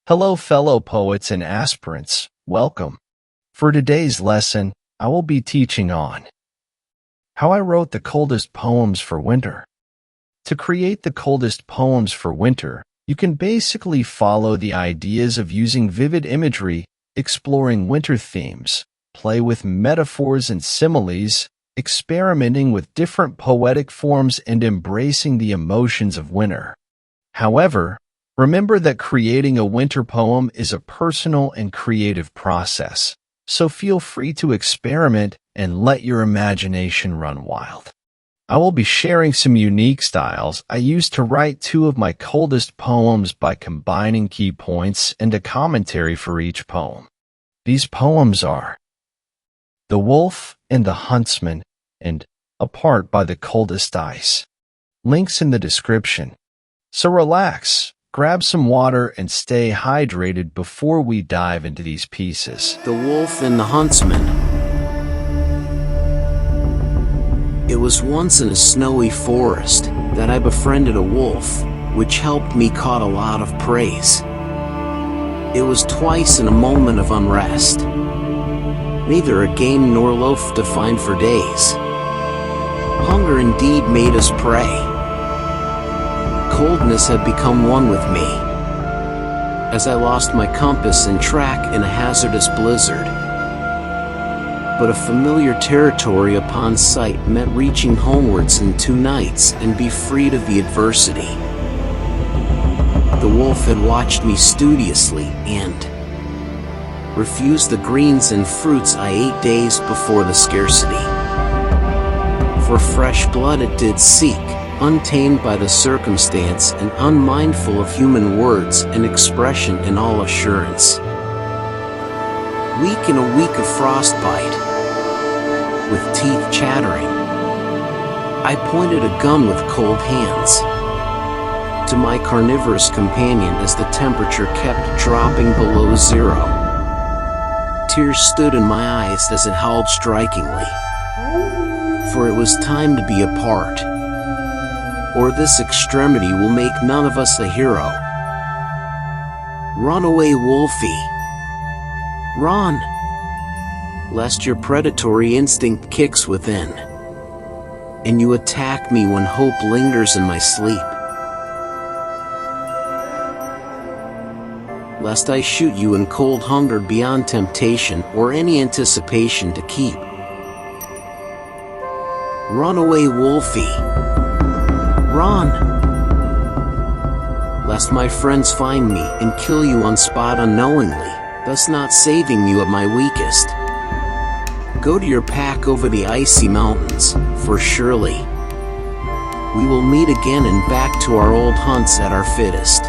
Hello, fellow poets and aspirants. Welcome. For today's lesson, I will be teaching on how I wrote the coldest poems for winter. To create the coldest poems for winter, you can basically follow the ideas of using vivid imagery, exploring winter themes, play with metaphors and similes, experimenting with different poetic forms, and embracing the emotions of winter. However, remember that creating a winter poem is a personal and creative process, so feel free to experiment and let your imagination run wild. I will be sharing some unique styles I used to write two of my coldest poems by combining key points and a commentary for each poem. These poems are The Wolf and the Huntsman and Apart by the Coldest Ice. Links in the description. So relax, grab some water, and stay hydrated before we dive into these pieces. The Wolf and the Huntsman. It was once in a snowy forest that I befriended a wolf, which helped me caught a lot of praise. It was twice in a moment of unrest, neither a game nor loaf to find for days. Hunger indeed made us prey. Coldness had become one with me, as I lost my compass and track in a hazardous blizzard. But a familiar territory upon sight meant reaching homewards in 2 nights and be freed of the adversity. The wolf had watched me studiously and refused the greens and fruits I ate days before the scarcity. For fresh blood it did seek, untamed by the circumstance and unmindful of human words and expression in all assurance. Weak in a week of frostbite, with teeth chattering, I pointed a gun with cold hands to my carnivorous companion as the temperature kept dropping below 0. Tears stood in my eyes as it howled strikingly, for it was time to be apart, or this extremity will make none of us a hero. Run away, Wolfie. Run, lest your predatory instinct kicks within, and you attack me when hope lingers in my sleep. Lest I shoot you in cold hunger beyond temptation or any anticipation to keep. Run away, Wolfie. Run, lest my friends find me and kill you on spot unknowingly, thus not saving you at my weakest. Go to your pack over the icy mountains, for surely we will meet again and back to our old hunts at our fittest.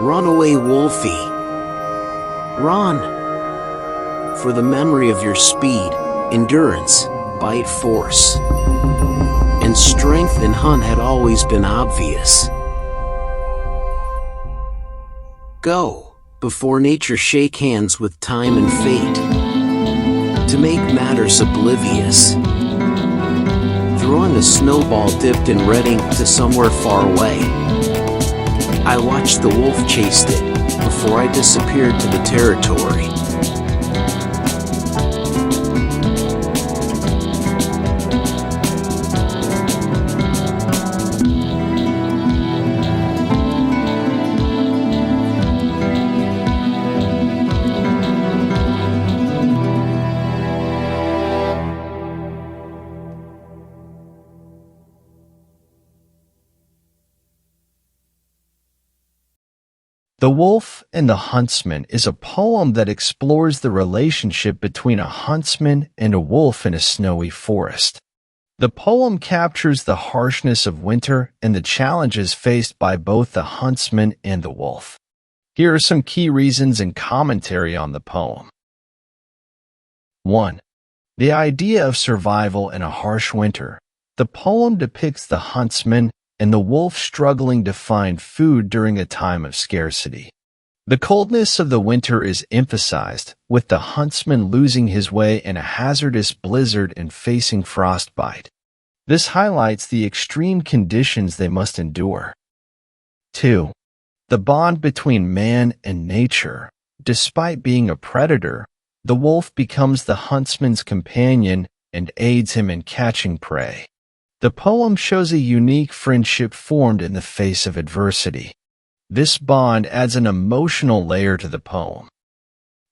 Run away, Wolfie. Run, for the memory of your speed, endurance, bite force, and strength in hunt had always been obvious. Go, before nature shake hands with time and fate, to make matters oblivious. Throwing a snowball dipped in red ink to somewhere far away, I watched the wolf chased it before I disappeared to the territory. The Wolf and the Huntsman is a poem that explores the relationship between a huntsman and a wolf in a snowy forest. The poem captures the harshness of winter and the challenges faced by both the huntsman and the wolf. Here are some key reasons and commentary on the poem. 1. The idea of survival in a harsh winter. The poem depicts the huntsman and the wolf struggling to find food during a time of scarcity. The coldness of the winter is emphasized, with the huntsman losing his way in a hazardous blizzard and facing frostbite. This highlights the extreme conditions they must endure. 2. The bond between man and nature. Despite being a predator, the wolf becomes the huntsman's companion and aids him in catching prey. The poem shows a unique friendship formed in the face of adversity. This bond adds an emotional layer to the poem.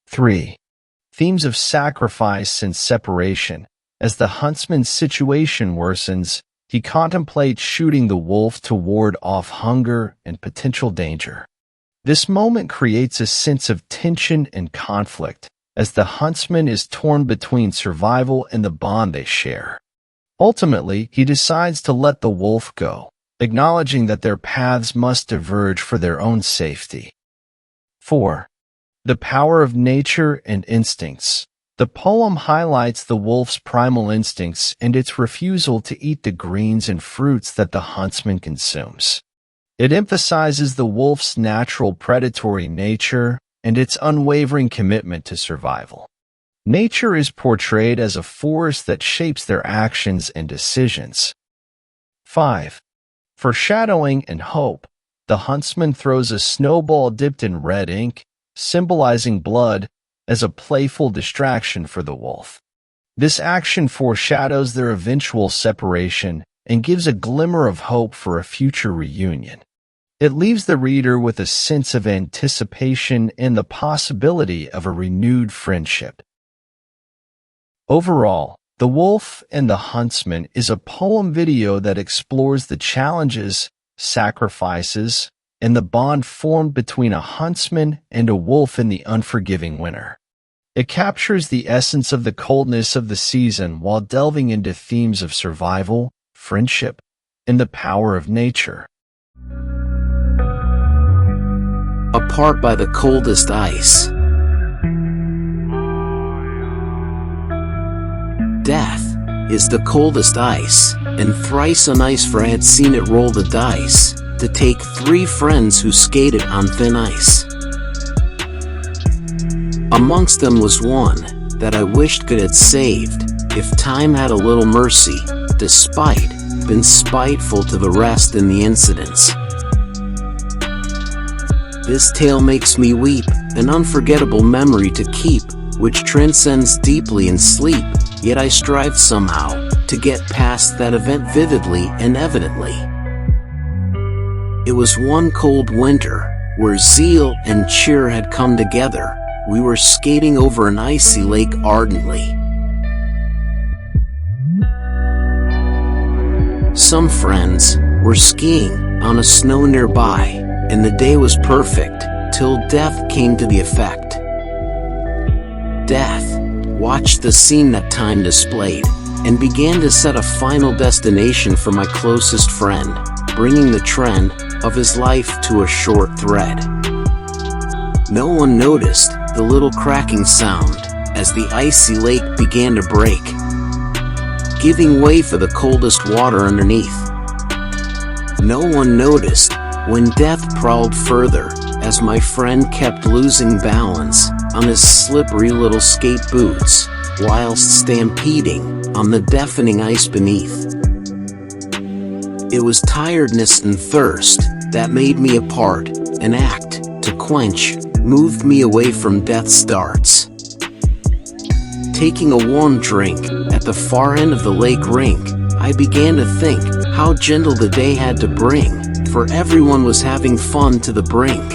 3. Themes of sacrifice and separation. As the huntsman's situation worsens, he contemplates shooting the wolf to ward off hunger and potential danger. This moment creates a sense of tension and conflict, as the huntsman is torn between survival and the bond they share. Ultimately, he decides to let the wolf go, acknowledging that their paths must diverge for their own safety. 4. The power of nature and instincts. The poem highlights the wolf's primal instincts and its refusal to eat the greens and fruits that the huntsman consumes. It emphasizes the wolf's natural predatory nature and its unwavering commitment to survival. Nature is portrayed as a force that shapes their actions and decisions. 5. Foreshadowing and hope. The huntsman throws a snowball dipped in red ink, symbolizing blood, as a playful distraction for the wolf. This action foreshadows their eventual separation and gives a glimmer of hope for a future reunion. It leaves the reader with a sense of anticipation and the possibility of a renewed friendship. Overall, The Wolf and the Huntsman is a poem video that explores the challenges, sacrifices, and the bond formed between a huntsman and a wolf in the unforgiving winter. It captures the essence of the coldness of the season while delving into themes of survival, friendship, and the power of nature. Apart by the coldest ice. Death is the coldest ice, and thrice on ice, for I had seen it roll the dice to take 3 friends who skated on thin ice. Amongst them was one that I wished God had saved, if time had a little mercy, despite been spiteful to the rest in the incidents. This tale makes me weep, an unforgettable memory to keep, which transcends deeply in sleep, yet I strive somehow to get past that event vividly and evidently. It was one cold winter, where zeal and cheer had come together. We were skating over an icy lake ardently. Some friends were skiing on a snow nearby, and the day was perfect, till death came to the effect. Death watched the scene that time displayed, and began to set a final destination for my closest friend, bringing the trend of his life to a short thread. No one noticed the little cracking sound as the icy lake began to break, giving way for the coldest water underneath. No one noticed when death prowled further, as my friend kept losing balance on his slippery little skate boots, whilst stampeding on the deafening ice beneath. It was tiredness and thirst that made me apart, an act to quench, moved me away from death's darts. Taking a warm drink at the far end of the lake rink, I began to think how gentle the day had to bring, for everyone was having fun to the brink.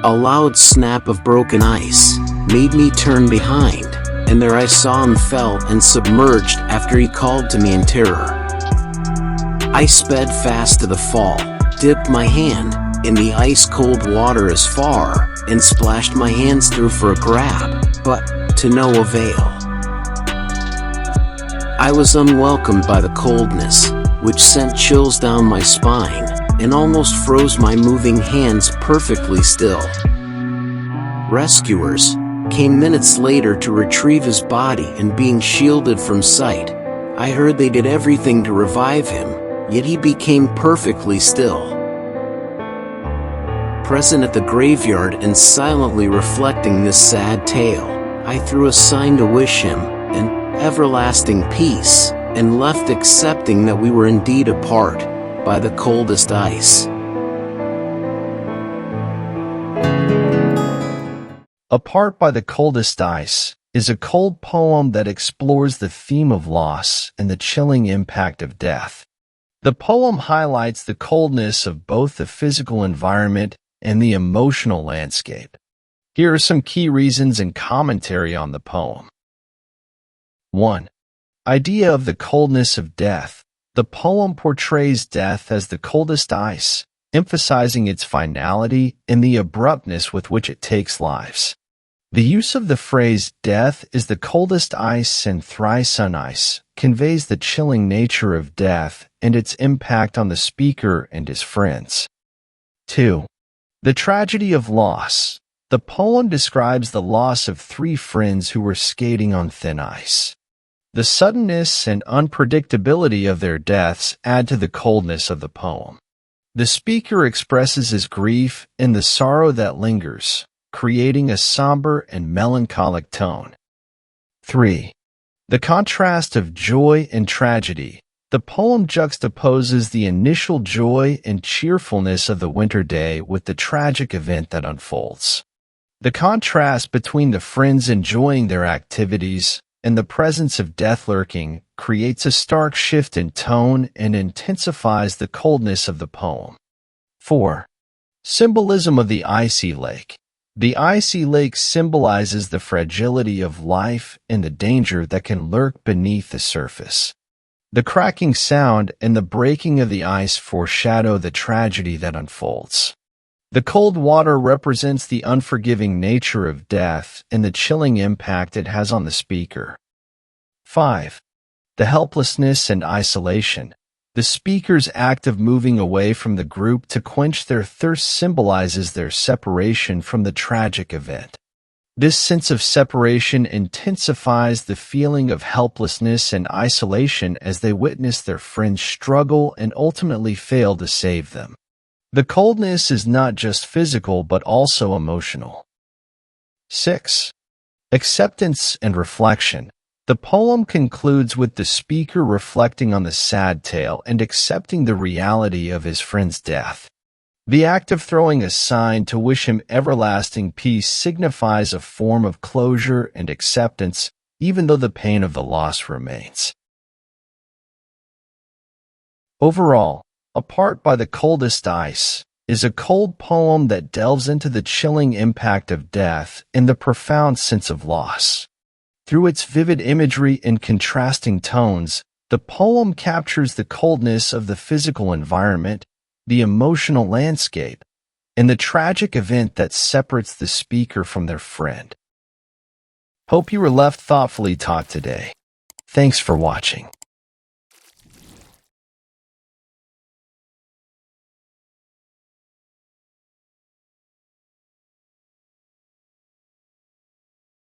A loud snap of broken ice made me turn behind, and there I saw him fell and submerged after he called to me in terror. I sped fast to the fall, dipped my hand in the ice-cold water as far, and splashed my hands through for a grab, but to no avail. I was unwelcomed by the coldness, which sent chills down my spine, and almost froze my moving hands perfectly still. Rescuers came minutes later to retrieve his body, and being shielded from sight, I heard they did everything to revive him, yet he became perfectly still. Present at the graveyard and silently reflecting this sad tale, I threw a sign to wish him an everlasting peace, and left accepting that we were indeed apart by the coldest ice. Apart by the Coldest Ice is a cold poem that explores the theme of loss and the chilling impact of death. The poem highlights the coldness of both the physical environment and the emotional landscape. Here are some key reasons and commentary on the poem. 1. Idea of the coldness of death. The poem portrays death as the coldest ice, emphasizing its finality and the abruptness with which it takes lives. The use of the phrase "death is the coldest ice and thrice on ice" conveys the chilling nature of death and its impact on the speaker and his friends. 2. The tragedy of loss. The poem describes the loss of 3 friends who were skating on thin ice. The suddenness and unpredictability of their deaths add to the coldness of the poem. The speaker expresses his grief and the sorrow that lingers, creating a somber and melancholic tone. 3. The contrast of joy and tragedy. The poem juxtaposes the initial joy and cheerfulness of the winter day with the tragic event that unfolds. The contrast between the friends enjoying their activities and the presence of death lurking creates a stark shift in tone and intensifies the coldness of the poem. 4. Symbolism of the icy lake. The icy lake symbolizes the fragility of life and the danger that can lurk beneath the surface. The cracking sound and the breaking of the ice foreshadow the tragedy that unfolds. The cold water represents the unforgiving nature of death and the chilling impact it has on the speaker. 5. The helplessness and isolation. The speaker's act of moving away from the group to quench their thirst symbolizes their separation from the tragic event. This sense of separation intensifies the feeling of helplessness and isolation as they witness their friends struggle and ultimately fail to save them. The coldness is not just physical but also emotional. 6. Acceptance and reflection. The poem concludes with the speaker reflecting on the sad tale and accepting the reality of his friend's death. The act of throwing a sign to wish him everlasting peace signifies a form of closure and acceptance, even though the pain of the loss remains. Overall, Apart by the Coldest Ice is a cold poem that delves into the chilling impact of death and the profound sense of loss. Through its vivid imagery and contrasting tones, the poem captures the coldness of the physical environment, the emotional landscape, and the tragic event that separates the speaker from their friend. Hope you were left thoughtfully taught today. Thanks for watching.